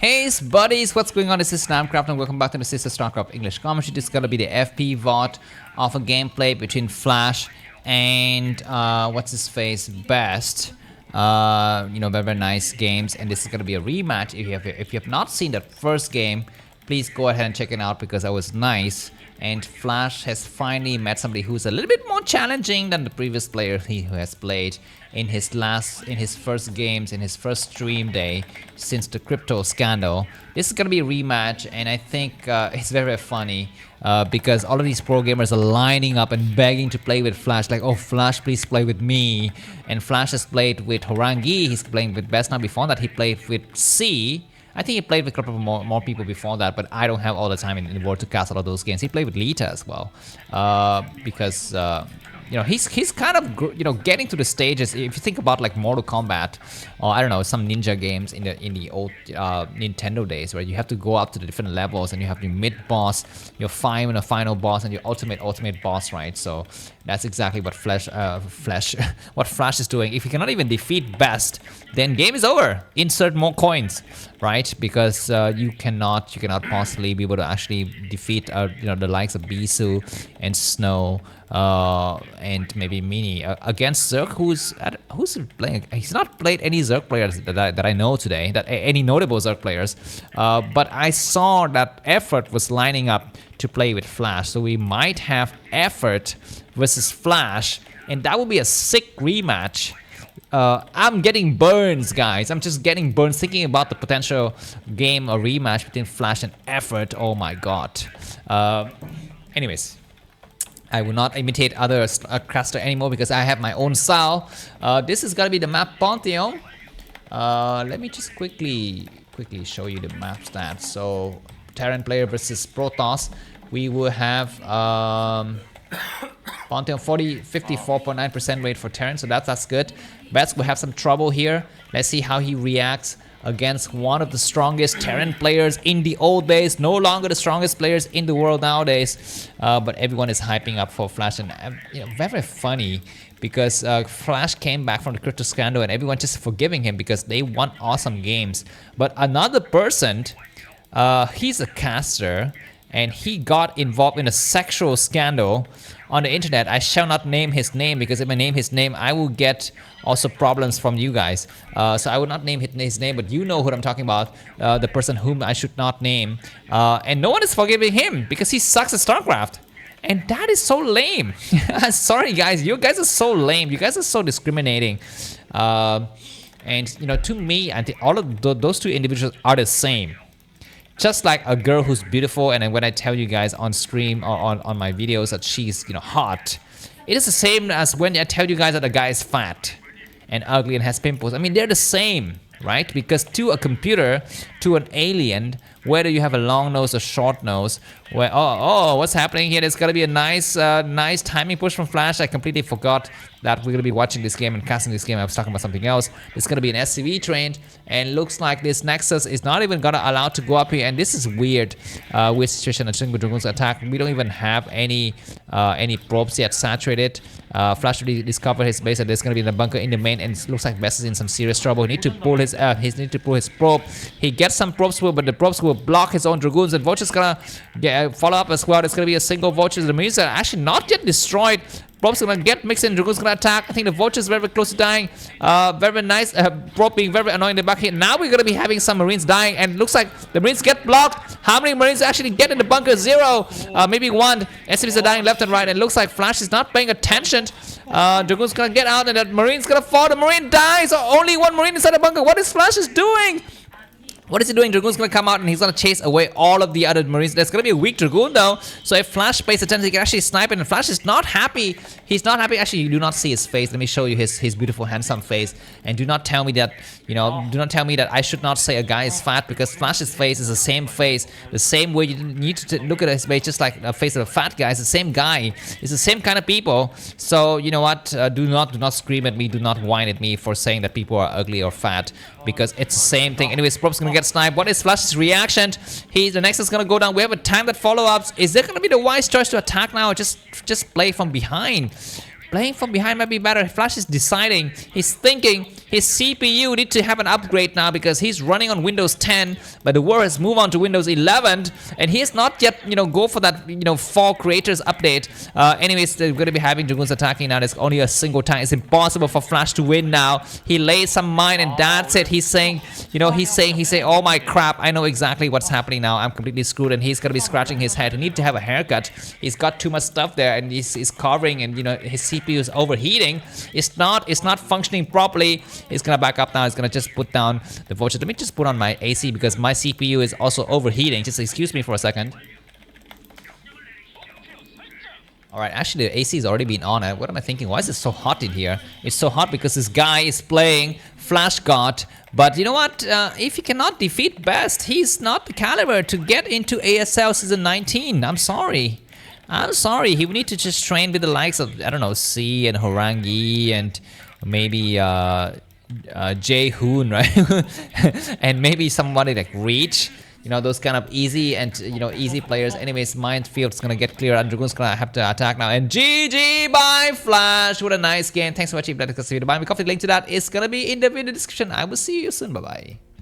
Hey buddies, what's going on? This is Namcraft and welcome back to the Sister Starcraft English commentary. This is gonna be the FPVOD of a gameplay between Flash and what's his face, Best. Very nice games, and this is gonna be a rematch. If you have not seen that first game, please go ahead and check it out because that was nice. And Flash has finally met somebody who's a little bit more challenging than the previous player who has played in his first games, in his first stream day since the crypto scandal. This is gonna be a rematch, and I think it's very funny because all of these pro gamers are lining up and begging to play with Flash, like, oh Flash, please play with me. And Flash has played with Horangi, he's playing with Best now. Before that he played with C. I think he played with a couple of more people before that, but I don't have all the time in the world to cast all of those games. He played with Lita as well, because he's kind of getting to the stages. If you think about like Mortal Kombat, or I don't know, some ninja games in the old Nintendo days, where you have to go up to the different levels and you have your mid boss, your final boss, and your ultimate boss, right? So that's exactly what Flash is doing. If you cannot even defeat Best, then game is over. Insert more coins, right? Because you cannot possibly be able to actually defeat the likes of Bisu and Snow and maybe Mini against Zerg, who's playing. He's not played any Zerg players that I know today, any notable Zerg players, but I saw that Effort was lining up to play with Flash, so we might have Effort versus Flash, and that would be a sick rematch. I'm getting burns, guys. I'm just getting burns thinking about the potential game or rematch between Flash and Effort. Oh my god. Anyways, I will not imitate other caster anymore because I have my own style. This is gonna be the map Pantheon. Let me just quickly show you the map stats. So Terran player versus Protoss. We will have Pantheon 54.9% rate for Terran, so that's good. Best will have some trouble here. Let's see how he reacts against one of the strongest Terran players in the old days, no longer the strongest players in the world nowadays. But everyone is hyping up for Flash, and very funny because Flash came back from the crypto scandal and everyone just forgiving him because they won awesome games. But another person, he's a caster, and he got involved in a sexual scandal on the internet. I shall not name his name because if I name his name, I will get also problems from you guys. So I will not name his name, but you know who I'm talking about, the person whom I should not name. And no one is forgiving him because he sucks at Starcraft. And that is so lame. Sorry guys, you guys are so lame. You guys are so discriminating. And to me, I think all of those two individuals are the same. Just like a girl who's beautiful, and then when I tell you guys on stream or on my videos that she's hot, it is the same as when I tell you guys that a guy is fat and ugly and has pimples. I mean, they're the same, right? Because to a computer, to an alien, whether you have a long nose or short nose, where what's happening here? There's gonna be a nice timing push from Flash. I completely forgot that we're gonna be watching this game and casting this game. I was talking about something else. It's gonna be an SCV train, and looks like this Nexus is not even gonna allow to go up here. And this is weird. Weird situation. A single Dragoon's attack. We don't even have any probes yet saturated. Flash already discovered his base, and there's gonna be the bunker in the main, and it looks like Best is in some serious trouble. He need to pull his probe. He gets some probes, but the probes will block his own Dragoons, and Vulture's gonna follow up as well. It's gonna be a single Vulture. The Marines are actually not yet destroyed. Probes gonna get mixed in, Dragoon's gonna attack. I think the Vulture's very close to dying. Very nice. Probe being very annoying in the back here. Now we're gonna be having some Marines dying, and it looks like the Marines get blocked. How many Marines actually get in the bunker? 0. Maybe 1. SCVs are dying left and right, and it looks like Flash is not paying attention. Dragoon's gonna get out, and the Marine's gonna fall. The Marine dies. So only 1 Marine inside the bunker. What is Flash doing? What is he doing? Dragoon's gonna come out and he's gonna chase away all of the other Marines. There's gonna be a weak Dragoon though, so if Flash pays attention, he can actually snipe it, and Flash is not happy. He's not happy. Actually, you do not see his face. Let me show you his beautiful, handsome face. And do not tell me that, do not tell me that I should not say a guy is fat, because Flash's face is the same face, the same way you need to look at his face, just like a face of a fat guy. It's the same guy. It's the same kind of people. So you know what? Do not scream at me. Do not whine at me for saying that people are ugly or fat, because it's the same thing. Anyways, Probe's gonna get sniped. What is Flash's reaction? The Nexus is gonna go down. We have a time that follow-ups. Is there gonna be the wise choice to attack now, or just play from behind? Playing from behind might be better. Flash is deciding. He's thinking. His CPU need to have an upgrade now because he's running on Windows 10, but the war has moved on to Windows 11, and he has not yet, go for that, fall creators update. Anyways, they're going to be having Dragoons attacking now. There's only a single tank. It's impossible for Flash to win now. He lays some mine, and that's it. He's saying, he's saying, oh my crap, I know exactly what's happening now. I'm completely screwed, and he's going to be scratching his head. He needs to have a haircut. He's got too much stuff there, and he's covering, and his CPU is overheating. It's not functioning properly. He's gonna back up now. He's gonna just put down the vulture. Let me just put on my AC because my CPU is also overheating. Just excuse me for a second. Alright, actually the AC has already been on. What am I thinking? Why is it so hot in here? It's so hot because this guy is playing Flash God. But you know what? If he cannot defeat Best, he's not the caliber to get into ASL Season 19. I'm sorry. He would need to just train with the likes of, I don't know, C and Horangi and maybe Jae Hoon, right? And maybe somebody like Reach. Those kind of easy and, easy players. Anyways, Mindfield's gonna get clear, and Dragoon's gonna have to attack now. And GG by Flash. What a nice game. Thanks for watching. If you like this video, buy me coffee. The link to that is gonna be in the video description. I will see you soon. Bye-bye.